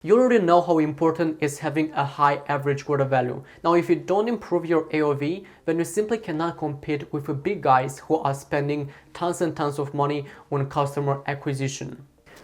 You already know how important is having a high average order value. Now, if you don't improve your AOV, then you simply cannot compete with the big guys who are spending tons and tons of money on customer acquisition.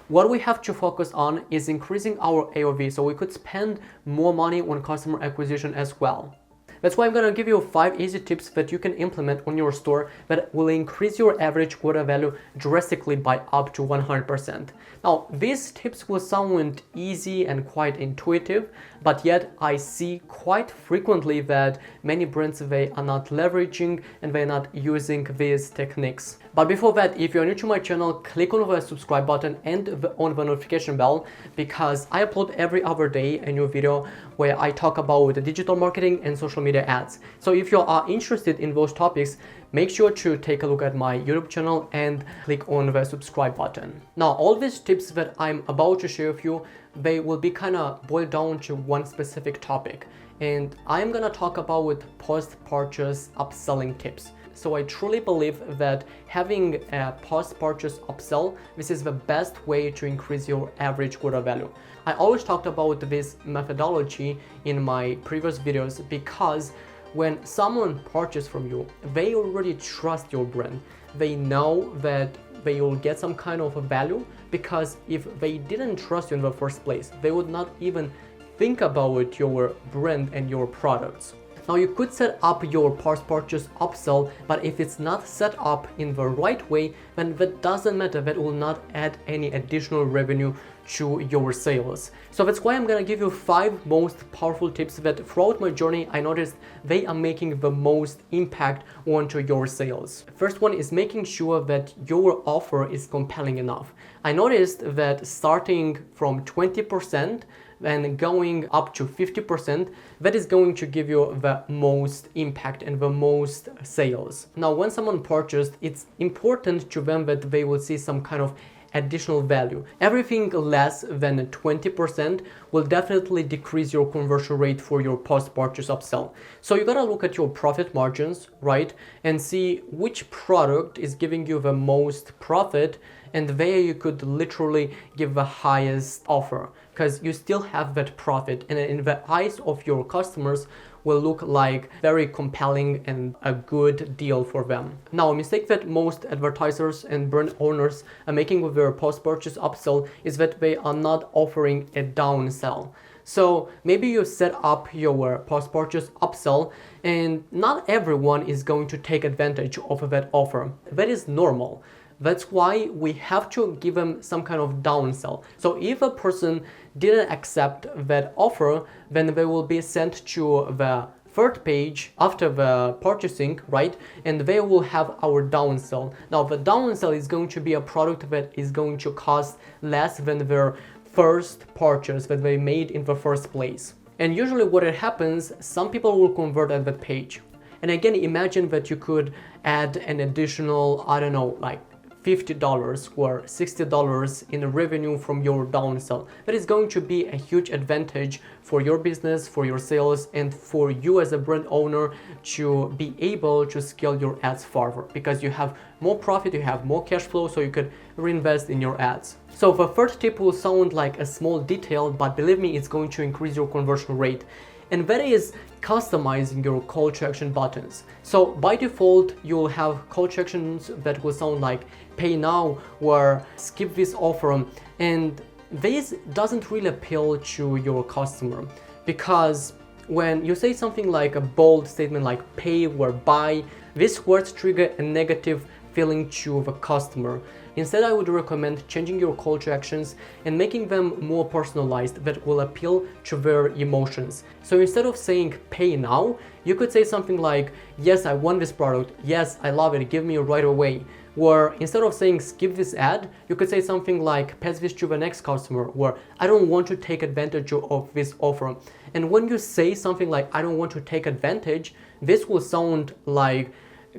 What we have to focus on is increasing our AOV so we could spend more money on customer acquisition as well. That's why I'm gonna give you 5 easy tips that you can implement on your store that will increase your average order value drastically by up to 100%. Now, these tips will sound easy and quite intuitive, but yet I see quite frequently that many brands, they are not leveraging and they're not using these techniques. But before that, if you're new to my channel, click on the subscribe button and on the notification bell, because I upload every other day a new video where I talk about digital marketing and social media ads. So if you are interested in those topics, make sure to take a look at my YouTube channel and click on the subscribe button. Now, all these tips that I'm about to share with you, they will be kind of boiled down to one specific topic. And I'm gonna talk about post-purchase upselling tips. So I truly believe that having a post-purchase upsell, this is the best way to increase your average order value. I always talked about this methodology in my previous videos because when someone purchases from you, they already trust your brand. They know that they will get some kind of a value, because if they didn't trust you in the first place, they would not even think about your brand and your products. Now, you could set up your post-purchase upsell, but if it's not set up in the right way, then that doesn't matter. That will not add any additional revenue to your sales. So that's why I'm gonna give you 5 most powerful tips that throughout my journey I noticed they are making the most impact onto your sales. First one is making sure that your offer is compelling enough. I noticed that starting from 20% and going up to 50%, that is going to give you the most impact and the most sales. Now, when someone purchased, it's important to them that they will see some kind of additional value. Everything less than 20% will definitely decrease your conversion rate for your post-purchase upsell. So you gotta look at your profit margins, right? And see which product is giving you the most profit, and there you could literally give the highest offer, because you still have that profit, and in the eyes of your customers will look like very compelling and a good deal for them. Now, a mistake that most advertisers and brand owners are making with their post-purchase upsell is that they are not offering a downsell. So maybe you set up your post-purchase upsell and not everyone is going to take advantage of that offer. That is normal. That's why we have to give them some kind of downsell. So if a person didn't accept that offer, then they will be sent to the third page after the purchasing, right? And they will have our downsell. Now, the downsell is going to be a product that is going to cost less than their first purchase that they made in the first place. And usually what it happens, some people will convert at that page. And again, imagine that you could add an additional, I don't know, like $50 or $60 in revenue from your downsell. That is going to be a huge advantage for your business, for your sales, and for you as a brand owner to be able to scale your ads further, because you have more profit, you have more cash flow, so you could reinvest in your ads. So the third tip will sound like a small detail, but believe me, it's going to increase your conversion rate. And that is customizing your call to action buttons. So by default, you'll have call to actions that will sound like pay now or skip this offer. And this doesn't really appeal to your customer, because when you say something like a bold statement like pay or buy, these words trigger a negative feeling to the customer. Instead, I would recommend changing your call to actions and making them more personalized that will appeal to their emotions. So instead of saying pay now, you could say something like, yes, I want this product, yes, I love it, give me it right away. Or instead of saying skip this ad, you could say something like pass this to the next customer, or I don't want to take advantage of this offer. And when you say something like I don't want to take advantage, this will sound like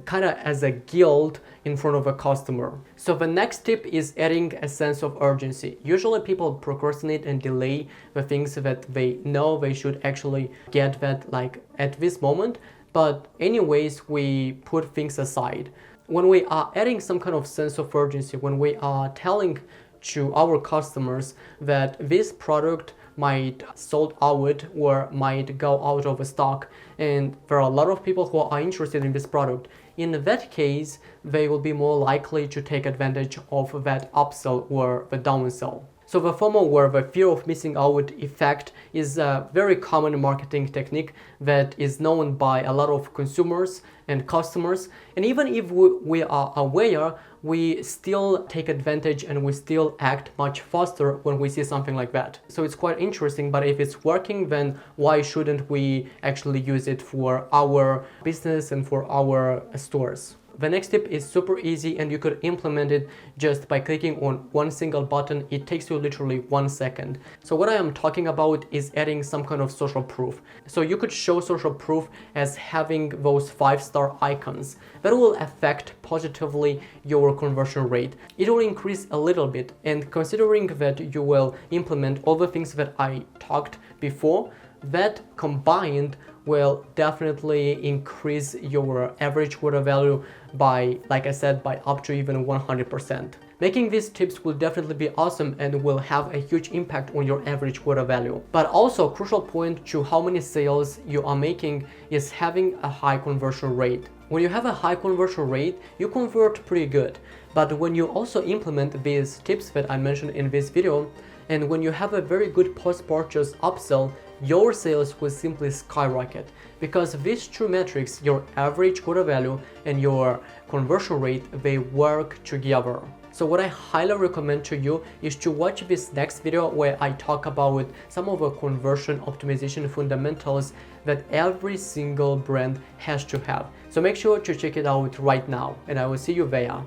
kind of as a guilt in front of a customer. So the next tip is adding a sense of urgency. Usually people procrastinate and delay the things that they know they should actually get that like at this moment, but anyways, we put things aside. When we are adding some kind of sense of urgency, when we are telling to our customers that this product might sold out or might go out of stock, and there are a lot of people who are interested in this product. In that case, they will be more likely to take advantage of that upsell or the downsell. So the FOMO, or the fear of missing out effect, is a very common marketing technique that is known by a lot of consumers and customers. And even if we are aware, we still take advantage and we still act much faster when we see something like that. So it's quite interesting, but if it's working, then why shouldn't we actually use it for our business and for our stores? The next tip is super easy and you could implement it just by clicking on one single button. It takes you literally 1 second. So what I am talking about is adding some kind of social proof. So you could show social proof as having those 5-star icons. That will affect positively your conversion rate. It will increase a little bit, and considering that you will implement all the things that I talked before, that combined will definitely increase your average order value by, like I said, by up to even 100%. Making these tips will definitely be awesome and will have a huge impact on your average order value. But also, a crucial point to how many sales you are making is having a high conversion rate. When you have a high conversion rate, you convert pretty good. But when you also implement these tips that I mentioned in this video, and when you have a very good post-purchase upsell, your sales will simply skyrocket, because these two metrics, your average order value and your conversion rate, they work together. So what I highly recommend to you is to watch this next video where I talk about some of the conversion optimization fundamentals that every single brand has to have. So make sure to check it out right now, and I will see you there.